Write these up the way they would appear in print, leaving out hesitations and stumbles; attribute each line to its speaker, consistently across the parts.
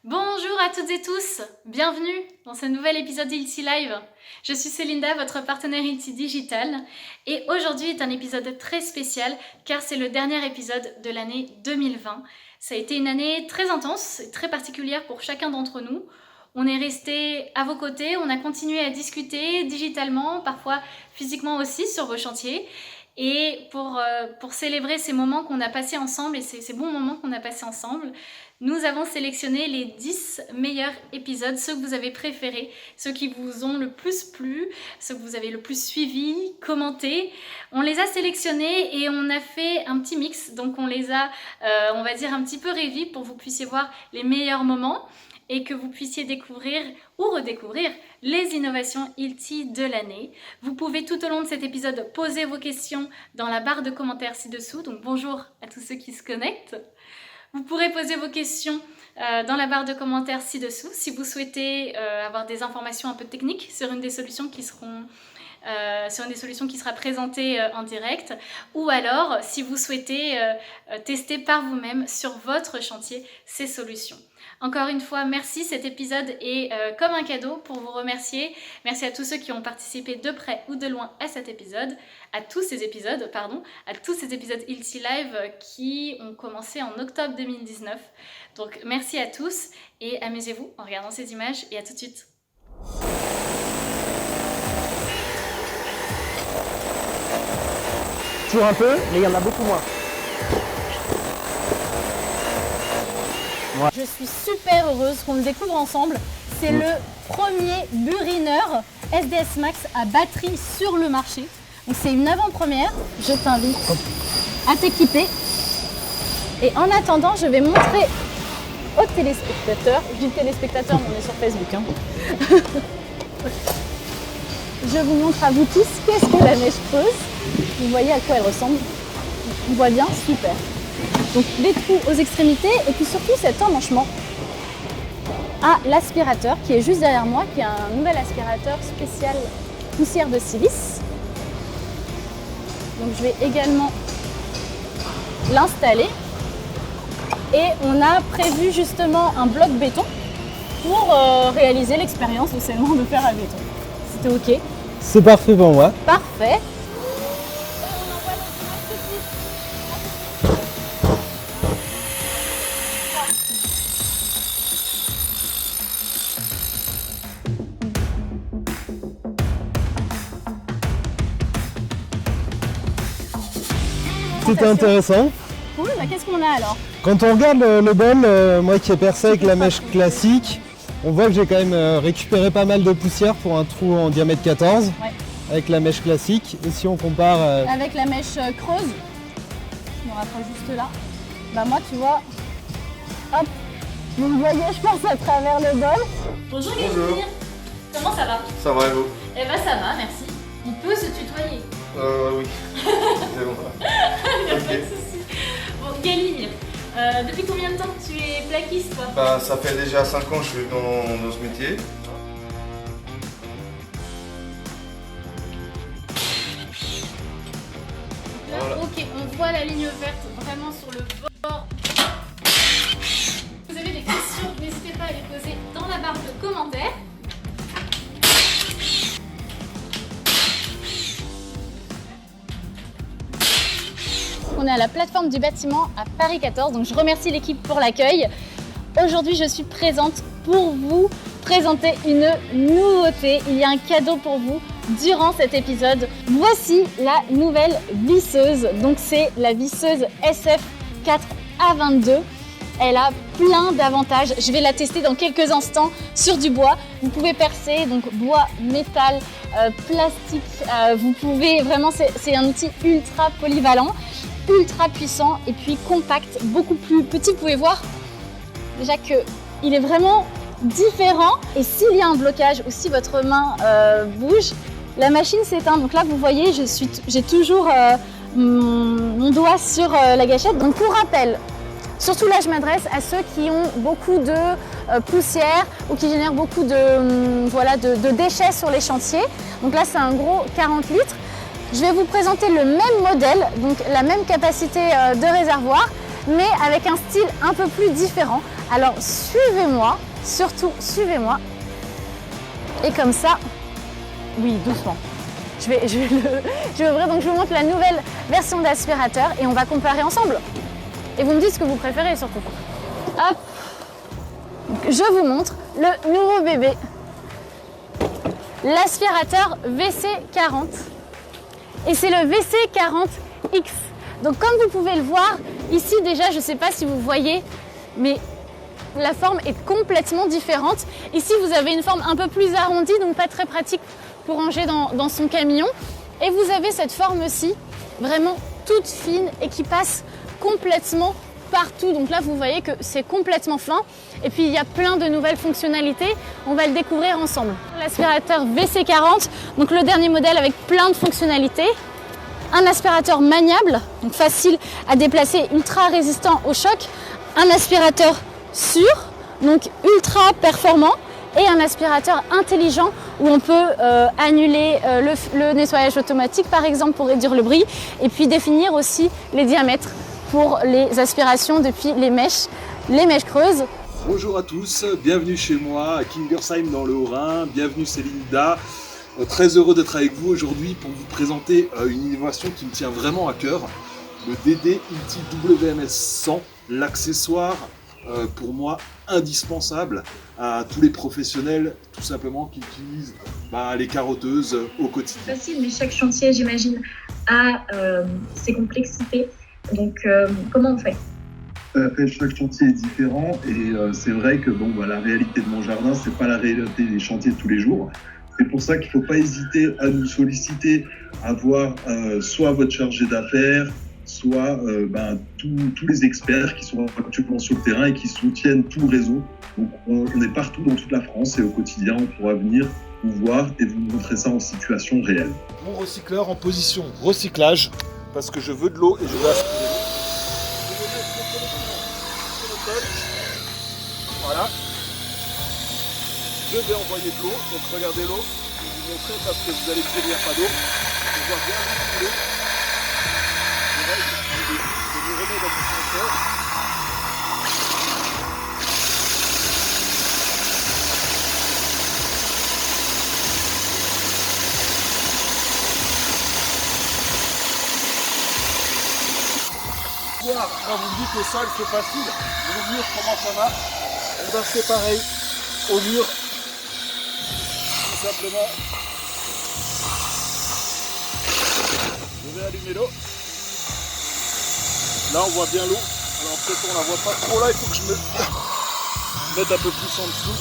Speaker 1: Bonjour à toutes et tous, bienvenue dans ce nouvel épisode d'Ilti Live. Je suis Célinda, votre partenaire Ilti Digital, et aujourd'hui est un épisode très spécial car c'est le dernier épisode de l'année 2020. Ça a été une année très intense et très particulière pour chacun d'entre nous. On est resté à vos côtés, on a continué à discuter digitalement, parfois physiquement aussi sur vos chantiers. Et pour célébrer ces moments qu'on a passés ensemble et ces bons moments qu'on a passés ensemble, nous avons sélectionné les 10 meilleurs épisodes, ceux que vous avez préférés, ceux qui vous ont le plus plu, ceux que vous avez le plus suivis, commentés. On les a sélectionnés et on a fait un petit mix, donc on les a, on va dire, un petit peu révis pour que vous puissiez voir les meilleurs moments et que vous puissiez découvrir ou redécouvrir les innovations Ilti de l'année. Vous pouvez tout au long de cet épisode poser vos questions dans la barre de commentaires ci-dessous, donc bonjour à tous ceux qui se connectent. Vous pourrez poser vos questions dans la barre de commentaires ci-dessous si vous souhaitez avoir des informations un peu techniques sur une des solutions qui sera présentée en direct, ou alors si vous souhaitez tester par vous-même sur votre chantier ces solutions. Encore une fois, merci, cet épisode est comme un cadeau pour vous remercier. Merci à tous ceux qui ont participé de près ou de loin à cet épisode, à tous ces épisodes Ilti Live qui ont commencé en octobre 2019. Donc merci à tous et amusez-vous en regardant ces images et à tout de suite.
Speaker 2: Toujours un peu, mais il y en a beaucoup moins.
Speaker 3: Je suis super heureuse qu'on le découvre ensemble. C'est le premier burineur SDS Max à batterie sur le marché. Donc c'est une avant-première. Je t'invite à t'équiper. Et en attendant, je vais montrer aux téléspectateurs. Je dis téléspectateurs, mais on est sur Facebook. Je vous montre à vous tous qu'est-ce que la neige creuse. Vous voyez à quoi elle ressemble. On voit bien, super. Donc les trous aux extrémités et puis surtout cet emmanchement à l'aspirateur qui est juste derrière moi, qui est un nouvel aspirateur spécial poussière de silice. Donc je vais également l'installer et on a prévu justement un bloc béton pour réaliser l'expérience de scellement de fer à béton. C'était ok?
Speaker 2: C'est parfait pour moi.
Speaker 3: Parfait.
Speaker 2: C'était intéressant.
Speaker 3: Cool, bah, qu'est-ce qu'on a alors?
Speaker 2: Quand on regarde le bol, moi qui ai percé avec la mèche classique, on voit que j'ai quand même récupéré pas mal de poussière pour un trou en diamètre 14 avec la mèche classique. Et si on compare...
Speaker 3: Avec la mèche creuse, je me rapproche juste là, bah moi tu vois, hop, vous me voyez je pense à travers le bol.
Speaker 1: Bonjour Galimir, comment ça va?
Speaker 4: Ça va et vous?
Speaker 1: Eh ben ça va, merci. On peut se tutoyer.
Speaker 4: Oui. C'est bon.
Speaker 1: Il n'y a pas de souci. Bon, Galimir, depuis combien de temps tu es plaquiste toi?
Speaker 4: Bah, ça fait déjà 5 ans que je suis dans ce métier.
Speaker 1: Là,
Speaker 4: Voilà.
Speaker 1: ok, on voit la ligne verte vraiment sur le bord. Vous avez des questions, n'hésitez pas à les poser dans la barre de commentaires.
Speaker 3: On est à la plateforme du bâtiment à Paris 14, donc je remercie l'équipe pour l'accueil. Aujourd'hui je suis présente pour vous présenter une nouveauté. Il y a un cadeau pour vous durant cet épisode. Voici la nouvelle visseuse. Donc c'est la visseuse SF4A22. Elle a plein d'avantages. Je vais la tester dans quelques instants sur du bois. Vous pouvez percer, donc bois, métal, plastique. Vous pouvez vraiment, c'est un outil ultra polyvalent, ultra puissant et puis compact, beaucoup plus petit. Vous pouvez voir déjà qu'il est vraiment différent. Et s'il y a un blocage ou si votre main bouge, la machine s'éteint. Donc là, vous voyez, j'ai toujours mon doigt sur la gâchette. Donc pour rappel, surtout là, je m'adresse à ceux qui ont beaucoup de poussière ou qui génèrent beaucoup de déchets sur les chantiers. Donc là, c'est un gros 40 litres. Je vais vous présenter le même modèle, donc la même capacité de réservoir, mais avec un style un peu plus différent, Alors suivez-moi, surtout suivez-moi. Et comme ça, oui, doucement. Je vais ouvrir, donc je vous montre la nouvelle version d'aspirateur et on va comparer ensemble. Et vous me dites ce que vous préférez surtout. Hop. Donc, je vous montre le nouveau bébé. L'aspirateur WC40. Et c'est le WC40X. Donc comme vous pouvez le voir, ici déjà, je ne sais pas si vous voyez, mais la forme est complètement différente. Ici, vous avez une forme un peu plus arrondie, donc pas très pratique pour ranger dans son camion. Et vous avez cette forme-ci, vraiment toute fine et qui passe complètement partout. Donc là, vous voyez que c'est complètement fin. Et puis, il y a plein de nouvelles fonctionnalités. On va le découvrir ensemble. L'aspirateur WC40, donc le dernier modèle avec plein de fonctionnalités. Un aspirateur maniable, donc facile à déplacer, ultra résistant au choc. Un aspirateur sûr, donc ultra performant. Et un aspirateur intelligent où on peut annuler le nettoyage automatique, par exemple, pour réduire le bruit. Et puis définir aussi les diamètres pour les aspirations depuis les mèches creuses.
Speaker 5: Bonjour à tous, bienvenue chez moi à Kingersheim dans le Haut-Rhin, bienvenue c'est Linda. Très heureux d'être avec vous aujourd'hui pour vous présenter une innovation qui me tient vraiment à cœur, le DD Ilti WMS 100, l'accessoire pour moi indispensable à tous les professionnels tout simplement qui utilisent les carotteuses au quotidien.
Speaker 6: Facile, mais chaque chantier, j'imagine, a ses complexités. Donc, comment on fait ?
Speaker 7: Chaque chantier est différent et c'est vrai que la réalité de mon jardin, c'est pas la réalité des chantiers de tous les jours. C'est pour ça qu'il ne faut pas hésiter à nous solliciter, à voir soit votre chargé d'affaires, soit tous les experts qui sont actuellement sur le terrain et qui soutiennent tout le réseau. Donc on est partout dans toute la France et au quotidien, on pourra venir vous voir et vous montrer ça en situation réelle.
Speaker 5: Mon recycleur en position recyclage, parce que je veux de l'eau et je veux aspirer l'eau. Je vais mettre le téléphone sur le touch. Voilà. Je vais envoyer de l'eau, donc regardez l'eau, je vais vous montrer parce que vous allez me dire qu'il n'y a pas d'eau. Je vois bien couler. Je me remets dans mon senseur. Quand vous me dites que le sol c'est facile, le mur comment ça marche? Eh ben c'est pareil, au mur, tout simplement, je vais allumer l'eau. Là on voit bien l'eau, alors peut-être on la voit pas trop là, il faut que je me mette un peu plus en dessous.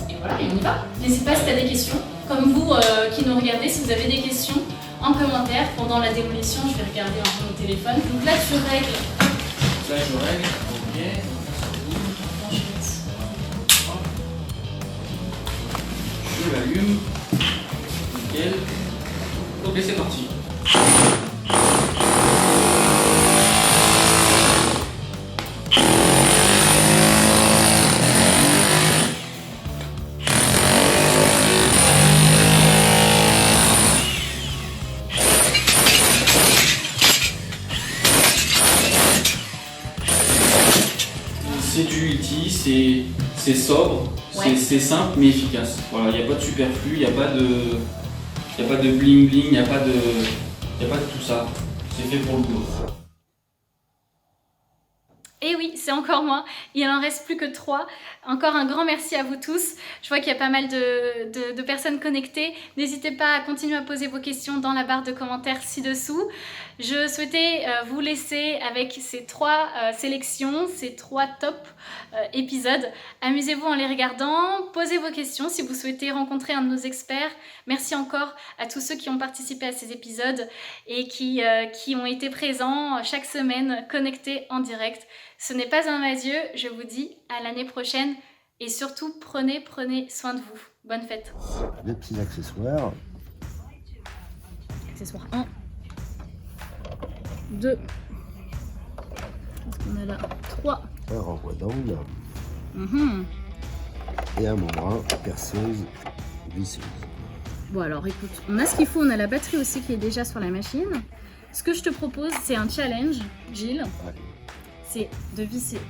Speaker 1: Et on y va. N'hésite pas si tu as des questions. Comme vous qui nous regardez, si vous avez des questions en commentaire pendant la démolition, je vais regarder un peu mon téléphone. Donc là, tu règles.
Speaker 8: Là, je règle. Ok. Je l'allume. Nickel. Ok, c'est parti. C'est du Ilti, c'est sobre,
Speaker 1: Ouais.
Speaker 8: c'est simple mais efficace. Voilà, il n'y a pas de superflu, il n'y a pas de bling bling, il n'y a pas de tout ça. C'est fait pour le boulot.
Speaker 1: Et oui, c'est encore moi. Il n'en reste plus que 3. Encore un grand merci à vous tous. Je vois qu'il y a pas mal de personnes connectées. N'hésitez pas à continuer à poser vos questions dans la barre de commentaires ci-dessous. Je souhaitais vous laisser avec ces 3 sélections, ces 3 top épisodes. Amusez-vous en les regardant. Posez vos questions si vous souhaitez rencontrer un de nos experts. Merci encore à tous ceux qui ont participé à ces épisodes et qui ont été présents chaque semaine, connectés en direct. Ce n'est pas un adieu, je vous dis à l'année prochaine et surtout prenez soin de vous. Bonne fête.
Speaker 9: Des petits accessoires.
Speaker 3: Accessoire 1, 2, on a là 3.
Speaker 9: Un renvoi d'angle
Speaker 3: Mhm.
Speaker 9: et un membrane perceuse visseuse.
Speaker 3: Bon alors écoute, on a ce qu'il faut, on a la batterie aussi qui est déjà sur la machine. Ce que je te propose, c'est un challenge, Gilles.
Speaker 9: Ouais.
Speaker 3: C'est de visser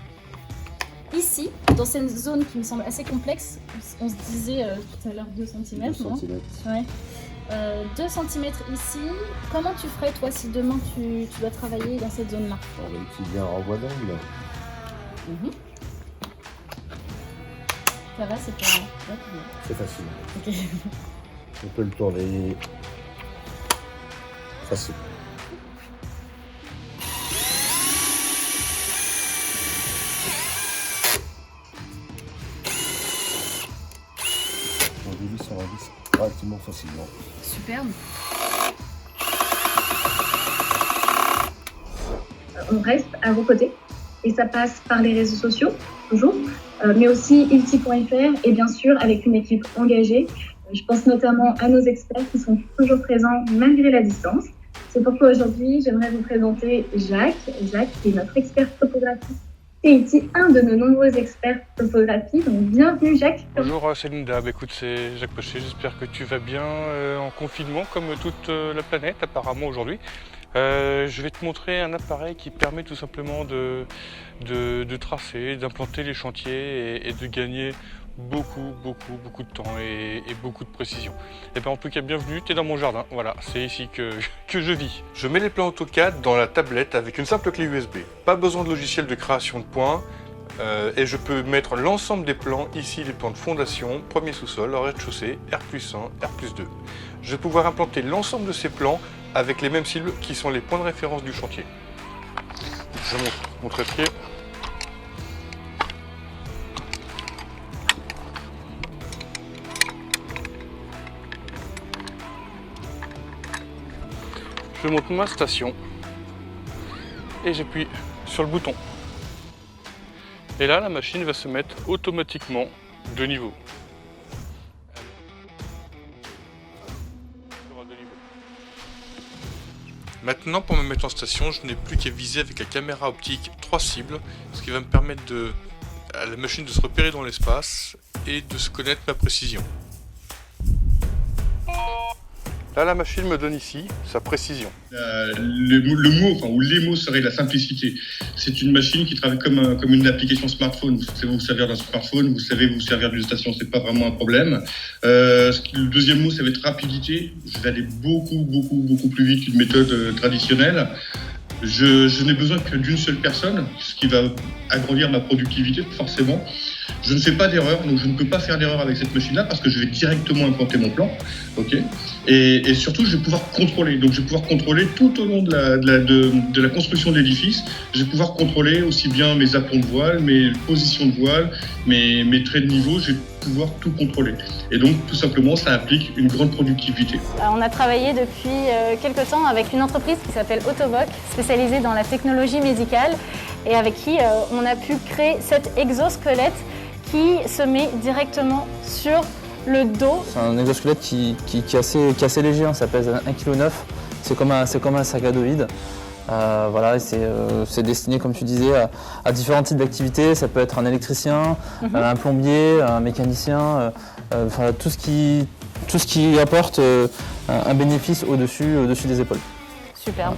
Speaker 3: ici, dans cette zone qui me semble assez complexe. On se disait tout à l'heure 2 cm.
Speaker 9: 2 cm.
Speaker 3: Ouais. 2 cm ici. Comment tu ferais toi si demain tu dois travailler dans cette zone-là?
Speaker 9: On va utiliser un renvoi d'angle.
Speaker 3: Mhm. Ça va, c'est pas... Ouais,
Speaker 9: C'est facile.
Speaker 3: ok.
Speaker 9: On peut le tourner facile. On dévisse, on ravisse relativement facilement.
Speaker 3: Superbe.
Speaker 6: On reste à vos côtés et ça passe par les réseaux sociaux, toujours, mais aussi ilti.fr et bien sûr avec une équipe engagée. Je pense notamment à nos experts qui sont toujours présents malgré la distance. C'est pourquoi aujourd'hui, j'aimerais vous présenter Jacques. Jacques qui est notre expert photographie et ilti, un de nos nombreux experts photographie. Donc bienvenue Jacques.
Speaker 10: Bonjour Célinda, écoute c'est Jacques Pochet, j'espère que tu vas bien en confinement comme toute la planète apparemment aujourd'hui. Je vais te montrer un appareil qui permet tout simplement de tracer, d'implanter les chantiers et de gagner beaucoup de temps et beaucoup de précision. Et bien en tout cas bienvenue, tu es dans mon jardin, voilà, c'est ici que je vis. Je mets les plans AutoCAD dans la tablette avec une simple clé USB. Pas besoin de logiciel de création de points et je peux mettre l'ensemble des plans, ici les plans de fondation, premier sous-sol, rez-de-chaussée, R+1, R+2. Je vais pouvoir implanter l'ensemble de ces plans avec les mêmes cibles qui sont les points de référence du chantier. Je montre mon trépied. Je monte ma station et j'appuie sur le bouton. Et là, la machine va se mettre automatiquement de niveau. Maintenant, pour me mettre en station, je n'ai plus qu'à viser avec la caméra optique 3 cibles, ce qui va me permettre à la machine de se repérer dans l'espace et de se connaître ma précision. Là, la machine me donne ici sa précision.
Speaker 11: Le mot, enfin, ou les mots seraient la simplicité. C'est une machine qui travaille comme une application smartphone. Vous savez vous servir d'un smartphone, vous savez vous servir d'une station, c'est pas vraiment un problème. Le deuxième mot, ça va être rapidité. Je vais aller beaucoup plus vite qu'une méthode traditionnelle. Je n'ai besoin que d'une seule personne, ce qui va agrandir ma productivité, forcément. Je ne fais pas d'erreur, donc je ne peux pas faire d'erreur avec cette machine-là parce que je vais directement implanter mon plan. Okay. Et surtout, je vais pouvoir contrôler. Donc, je vais pouvoir contrôler tout au long de la construction de l'édifice. Je vais pouvoir contrôler aussi bien mes aplombs de voile, mes positions de voile, mes traits de niveau. Je vais pouvoir tout contrôler. Et donc, tout simplement, ça implique une grande productivité.
Speaker 3: On a travaillé depuis quelques temps avec une entreprise qui s'appelle Autovoc, spécialisée dans la technologie médicale, et avec qui on a pu créer cet exosquelette qui se met directement sur le dos.
Speaker 12: C'est un exosquelette qui est assez léger, hein, ça pèse 1,9 kg. C'est comme un sac à dos vide. Voilà, c'est destiné, comme tu disais, à différents types d'activités. Ça peut être un électricien, un plombier, un mécanicien, enfin, tout ce qui apporte un bénéfice au-dessus des épaules.
Speaker 3: Superbe.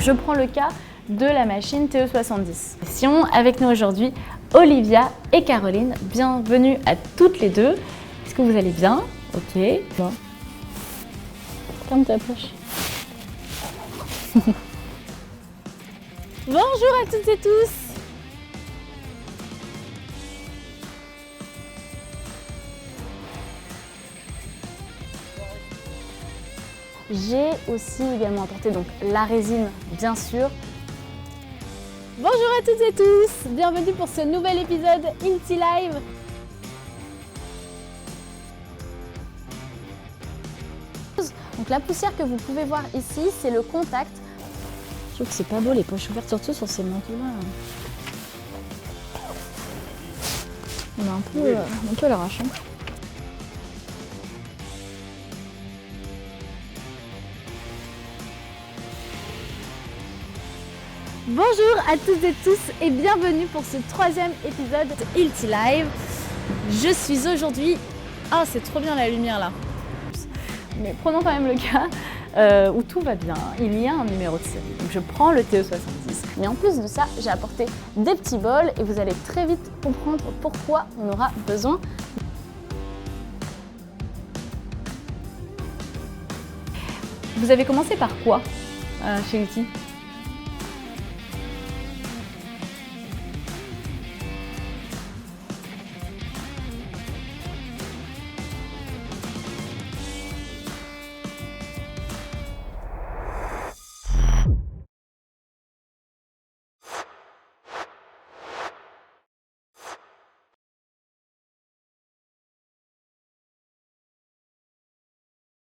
Speaker 3: je prends le cas de la machine TE70. Avec nous aujourd'hui Olivia et Caroline. Bienvenue à toutes les deux. Est-ce que vous allez bien? Ok. Bon. Ferme ta poche. Bonjour à toutes et tous. J'ai aussi également apporté donc la résine, bien sûr. Bonjour à toutes et tous, bienvenue pour ce nouvel épisode Ilti Live. Donc la poussière que vous pouvez voir ici, c'est le contact. Je trouve que c'est pas beau les poches ouvertes, surtout sur ces manteaux-là. On a un peu à l'arrache. Bonjour à toutes et tous et bienvenue pour ce 3e épisode de Ilti Live. Je suis aujourd'hui... Ah, c'est trop bien la lumière là. Mais prenons quand même le cas où tout va bien. Il y a un numéro de série. Donc je prends le TE70. Mais en plus de ça, j'ai apporté des petits bols et vous allez très vite comprendre pourquoi on aura besoin. Vous avez commencé par quoi chez Ilti ?